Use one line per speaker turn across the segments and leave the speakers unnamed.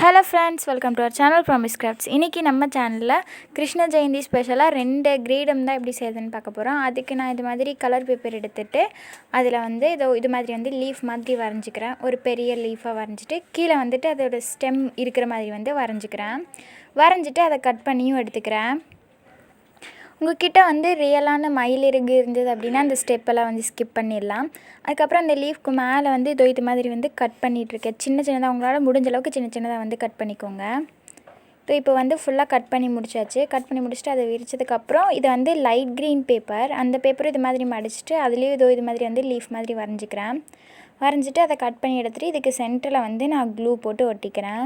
Hello friends, welcome to our channel promise crafts. இன்றைக்கி நம்ம சேனலில் கிருஷ்ண ஜெயந்தி ஸ்பெஷலாக 2 கிரீடம் தான் எப்படி செய்யுதுன்னு பார்க்க போகிறோம். அதுக்கு நான் இது மாதிரி கலர் பேப்பர் எடுத்துகிட்டு அதில் வந்து இது மாதிரி வந்து லீஃப் மாதிரி வரைஞ்சிக்கிறேன். ஒரு பெரிய லீஃபாக வரைஞ்சிட்டு கீழே வந்துட்டு அதோட ஸ்டெம் இருக்கிற மாதிரி வந்து வரைஞ்சிட்டு அதை கட் பண்ணியும் எடுத்துக்கிறேன். உங்கள்கிட்ட வந்து ரியலான மயிலிறகு இருந்தது அப்படின்னா அந்த ஸ்டெப்பெல்லாம் வந்து ஸ்கிப் பண்ணிடலாம். அதுக்கப்புறம் அந்த லீஃப்க்கு மேலே வந்து இது மாதிரி வந்து கட் பண்ணிகிட்ருக்கேன். சின்னதாக உங்களால் முடிஞ்ச அளவுக்கு சின்னதாக வந்து கட் பண்ணிக்கோங்க. இப்போ வந்து ஃபுல்லாக கட் பண்ணி முடிச்சாச்சு. கட் பண்ணி முடிச்சுட்டு அதை விரிச்சதுக்கப்புறம் இது வந்து லைட் க்ரீன் பேப்பர். அந்த பேப்பரும் இது மாதிரி மடிச்சுட்டு அதுலேயும் இது மாதிரி வந்து லீஃப் மாதிரி வரைஞ்சிட்டு அதை கட் பண்ணி எடுத்துகிட்டு இதுக்கு சென்டரில் வந்து நான் க்ளூ போட்டு ஒட்டிக்கிறேன்.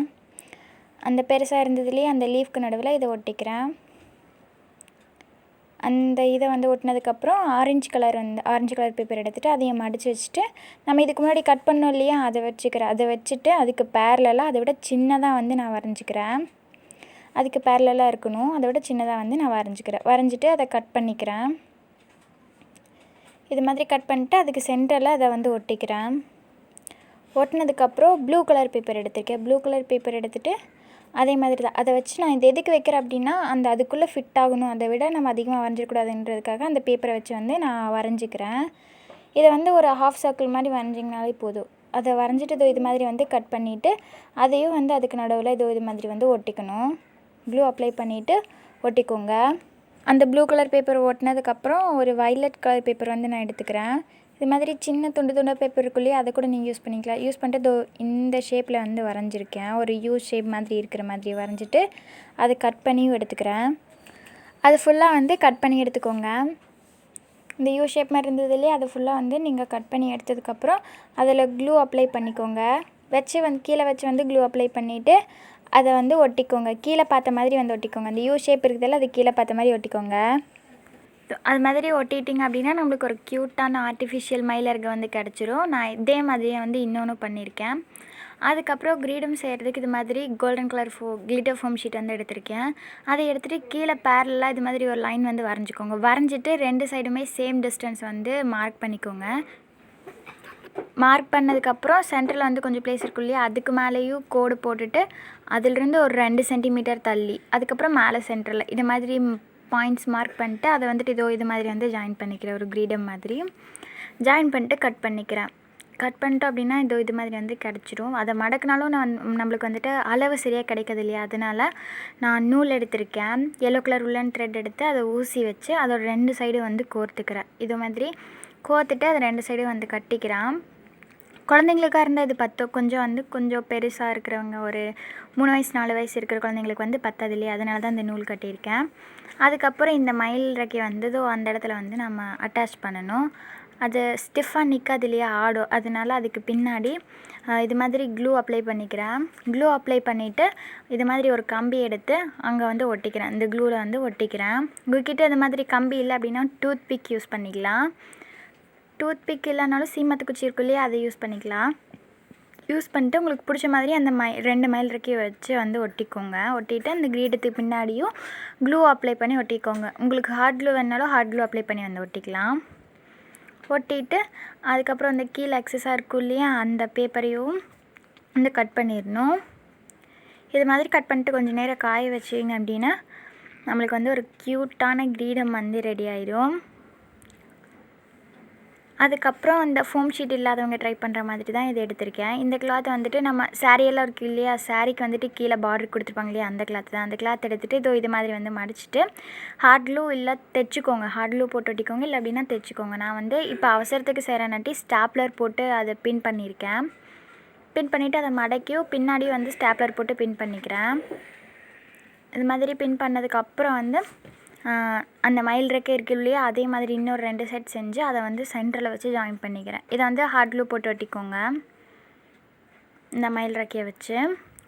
அந்த பெருசாக இருந்ததுலேயே அந்த லீஃப்க்கு நடுவில் இதை ஒட்டிக்கிறேன். அந்த இதை வந்து ஒட்டினதுக்கப்புறம் ஆரஞ்சு கலர் பேப்பர் எடுத்துகிட்டு அதையும் மடித்து வச்சுட்டு நம்ம இதுக்கு முன்னாடி கட் பண்ணோம் இல்லையா, அதை வச்சுட்டு அதுக்கு பேரலாக அதை விட சின்னதாக வந்து நான் வரைஞ்சிக்கிறேன். அதுக்கு பேரலாக இருக்கணும், அதை விட சின்னதாக வந்து நான் வரைஞ்சிட்டு அதை கட் பண்ணிக்கிறேன். இது மாதிரி கட் பண்ணிட்டு அதுக்கு சென்டரில் அதை வந்து ஒட்டிக்கிறேன். ஒட்டினதுக்கப்புறம் ப்ளூ கலர் பேப்பர் எடுத்துகிட்டு அதே மாதிரி தான் அதை வச்சு நான் இது எதுக்கு வைக்கிறேன் அப்படின்னா அதுக்குள்ளே ஃபிட் ஆகணும், அதை விட நம்ம அதிகமாக வரைஞ்சிடக்கூடாதுன்றதுக்காக அந்த பேப்பரை வச்சு வந்து நான் வரைஞ்சிக்கிறேன். இதை வந்து ஒரு ஹாஃப் சர்க்கிள் மாதிரி வரைஞ்சிங்கனாலே போதும். அதை வரைஞ்சிட்டு இது மாதிரி வந்து கட் பண்ணிவிட்டு அதையும் வந்து அதுக்கு நடுவில் இது மாதிரி வந்து ஒட்டிக்கணும். க்ளூ அப்ளை பண்ணிவிட்டு ஒட்டிக்கோங்க. அந்த ப்ளூ கலர் பேப்பர் ஒட்டினதுக்கப்புறம் ஒரு வைலட் கலர் பேப்பர் வந்து நான் எடுத்துக்கிறேன். இது மாதிரி சின்ன துண்டு பேப்பருக்குள்ளேயே அதை கூட நீங்கள் யூஸ் பண்ணிக்கலாம். யூஸ் பண்ணிட்டு இந்த ஷேப்பில் வந்து வரைஞ்சிருக்கேன். ஒரு யூ ஷேப் மாதிரி இருக்கிற மாதிரி வரைஞ்சிட்டு அதை கட் பண்ணியும் எடுத்துக்கிறேன். அது ஃபுல்லாக வந்து கட் பண்ணி எடுத்துக்கோங்க. இந்த யூ ஷேப் மாதிரி இருந்ததுலேயே அதை ஃபுல்லாக வந்து நீங்கள் கட் பண்ணி எடுத்ததுக்கப்புறம் அதில் க்ளூ அப்ளை பண்ணிக்கோங்க. கீழே வச்சு வந்து க்ளூ அப்ளை பண்ணிவிட்டு அதை வந்து ஒட்டிக்கோங்க. கீழே பார்த்த மாதிரி வந்து ஒட்டிக்கோங்க. அந்த யூ ஷேப் இருக்கிறதால அது கீழே பார்த்த மாதிரி ஒட்டிக்கோங்க. அது மாதிரி ஒட்டிட்டிங்க அப்படின்னா நம்மளுக்கு ஒரு க்யூட்டான ஆர்டிஃபிஷியல் மயிலிறகு வந்து கிடச்சிரும். நான் இதே மாதிரியே வந்து இன்னொன்று பண்ணியிருக்கேன். அதுக்கப்புறம் கிரீடம் செய்கிறதுக்கு இது மாதிரி golden colour glitter foam sheet வந்து எடுத்திருக்கேன். அதை எடுத்துகிட்டு கீழே பேரலாக இது மாதிரி ஒரு லைன் வந்து வரைஞ்சிக்கோங்க. வரைஞ்சிட்டு 2 சைடுமே சேம் டிஸ்டன்ஸ் வந்து மார்க் பண்ணிக்கோங்க. மார்க் பண்ணதுக்கப்புறம் சென்டரில் வந்து கொஞ்சம் ப்ளேஸ் இருக்கும் இல்லையா, அதுக்கு மேலேயும் கோடு போட்டுட்டு அதிலிருந்து ஒரு 2 சென்டிமீட்டர் தள்ளி அதுக்கப்புறம் மேலே சென்டரில் இது மாதிரி பாயிண்ட்ஸ் மார்க் பண்ணிட்டு அதை வந்துட்டு இது மாதிரி வந்து ஜாயின் பண்ணிக்கிறேன். ஒரு கிரீடம் மாதிரி ஜாயின் பண்ணிட்டு கட் பண்ணிட்டோம் அப்படின்னா இது மாதிரி வந்து கிடச்சிரும். அதை மடக்குனாலும் நம்மளுக்கு வந்துட்டு அளவு சரியாக கிடைக்காது இல்லையா, அதனால் நான் நூல் எடுத்திருக்கேன். எல்லோ கலர் உள்ளன் த்ரெட் எடுத்து அதை ஊசி வச்சு அதோட 2 சைடு வந்து கோர்த்துக்கிறேன். இது மாதிரி கோர்த்துட்டு அதை 2 சைடும் வந்து கட்டிக்கிறேன். குழந்தைங்களுக்காக இருந்தால் இது கொஞ்சம் பெருசாக இருக்கிறவங்க ஒரு 3 வயசு 4 வயசு இருக்கிற குழந்தைங்களுக்கு வந்து பத்தாது இல்லையா, அதனால தான் இந்த நூல் கட்டியிருக்கேன். அதுக்கப்புறம் இந்த மயில் இறக்கை வந்ததோ அந்த இடத்துல வந்து நம்ம அட்டாச் பண்ணணும். அது ஸ்டிஃபாக நிற்காது இல்லையா, ஆடும். அதனால அதுக்கு பின்னாடி இது மாதிரி க்ளூ அப்ளை பண்ணிக்கிறேன். க்ளூ அப்ளை பண்ணிவிட்டு இது மாதிரி ஒரு கம்பி எடுத்து அங்கே வந்து ஒட்டிக்கிறேன். இந்த க்ளூவில் வந்து ஒட்டிக்கிறேன். உங்கள்கிட்ட இது மாதிரி கம்பி இல்லை அப்படின்னா டூத் பிக் யூஸ் பண்ணிக்கலாம். டூத் பிக் இல்லைனாலும் சீமத்து குச்சி இருக்கும் இல்லையா, அதை யூஸ் பண்ணிக்கலாம். யூஸ் பண்ணிட்டு உங்களுக்கு பிடிச்ச மாதிரி அந்த 2 மயில் இறக்கையை வச்சு வந்து ஒட்டிக்கோங்க. ஒட்டிட்டு அந்த கிரீடத்துக்கு பின்னாடியும் க்ளூ அப்ளை பண்ணி ஒட்டிக்கோங்க. உங்களுக்கு ஹார்ட் க்ளூ வேணாலும் ஹார்ட் க்ளூ அப்ளை பண்ணி வந்து ஒட்டிக்கலாம். ஒட்டிட்டு அதுக்கப்புறம் அந்த கீழே எக்ஸஸாக இருக்கும் இல்லையா, அந்த பேப்பரையும் வந்து கட் பண்ணிடணும். இது மாதிரி கட் பண்ணிட்டு கொஞ்சம் நேரம் காய வச்சிங்க அப்படின்னா நம்மளுக்கு வந்து ஒரு க்யூட்டான கிரீடம் வந்து ரெடி ஆயிடும். அதுக்கப்புறம் இந்த ஃபோம் ஷீட் இல்லாதவங்க ட்ரை பண்ணுற மாதிரி தான் இது எடுத்திருக்கேன். இந்த கிளாத் வந்துட்டு நம்ம சாரியெல்லாம் இருக்குது இல்லையா, சாரிக்கு வந்துட்டு கீழே பார்டர் கொடுத்துருப்பாங்க இல்லையா, அந்த கிளாத் தான். அந்த கிளாத் எடுத்துகிட்டு இது மாதிரி வந்து மடிச்சுட்டு ஹார்ட் க்ளூ இல்லை தைச்சிக்கோங்க. ஹார்ட் க்ளூ போட்டு ஒட்டிக்கோங்க, இல்லை அப்படின்னா தைச்சிக்கோங்க. நான் வந்து இப்போ அவசரத்துக்கு செய்கிறனாட்டி ஸ்டாப்லர் போட்டு அதை பின் பண்ணியிருக்கேன். பின் பண்ணிவிட்டு அதை மடக்கியும் பின்னாடியும் வந்து ஸ்டாப்லர் போட்டு பின் பண்ணிக்கிறேன். இது மாதிரி பின் பண்ணதுக்கப்புறம் வந்து அந்த மயில் இறக்கை இருக்கு இல்லையா, அதே மாதிரி இன்னொரு 2 செட் செஞ்சு அதை வந்து சென்டரில் வச்சு ஜாயின் பண்ணிக்கிறேன். இதை வந்து ஹார்ட் க்ளூ போட்டு ஒட்டிக்கோங்க. இந்த மயில் இறக்கையை வச்சு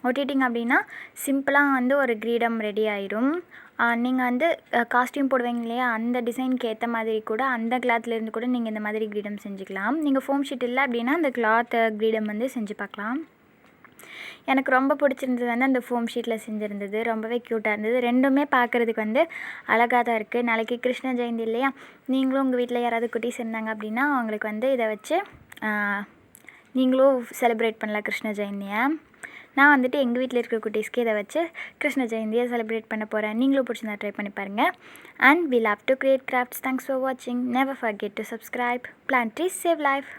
ஒட்டிட்டிங்க அப்படின்னா சிம்பிளாக வந்து ஒரு கிரீடம் ரெடி ஆயிடும். நீங்கள் வந்து காஸ்டியூம் போடுவீங்க இல்லையா, அந்த டிசைனுக்கு ஏற்ற மாதிரி கூட அந்த கிளாத்லேருந்து கூட நீங்கள் இந்த மாதிரி கிரீடம் செஞ்சுக்கலாம். நீங்கள் ஃபோம் ஷீட் இல்லை அப்படின்னா அந்த கிளாத் கிரீடம் வந்து செஞ்சு பார்க்கலாம். எனக்கு ரொம்ப பிடிச்சிருந்தது வந்து அந்த ஃபோம் ஷீட்டில் செஞ்சுருந்தது. ரொம்பவே க்யூட்டாக இருந்தது. 2மே பார்க்குறதுக்கு வந்து அழகாக தான் இருக்குது. நாளைக்கு கிருஷ்ண ஜெயந்தி இல்லையா, நீங்களும் உங்கள் வீட்டில் யாராவது குட்டீஸ் இருந்தாங்க அப்படின்னா அவங்களுக்கு வந்து இதை வச்சு நீங்களும் செலிப்ரேட் பண்ணலாம் கிருஷ்ண ஜெயந்தியை. நான் வந்துட்டு எங்கள் வீட்டில் இருக்கிற குட்டீஸ்க்கு இதை வச்சு கிருஷ்ண ஜெயந்தியை செலிப்ரேட் பண்ண போகிறேன். நீங்களும் பிடிச்சிருந்தா ட்ரை பண்ணி பாருங்கள். And we love to create crafts. Thanks for watching. Never forget to subscribe. Plant trees, save life.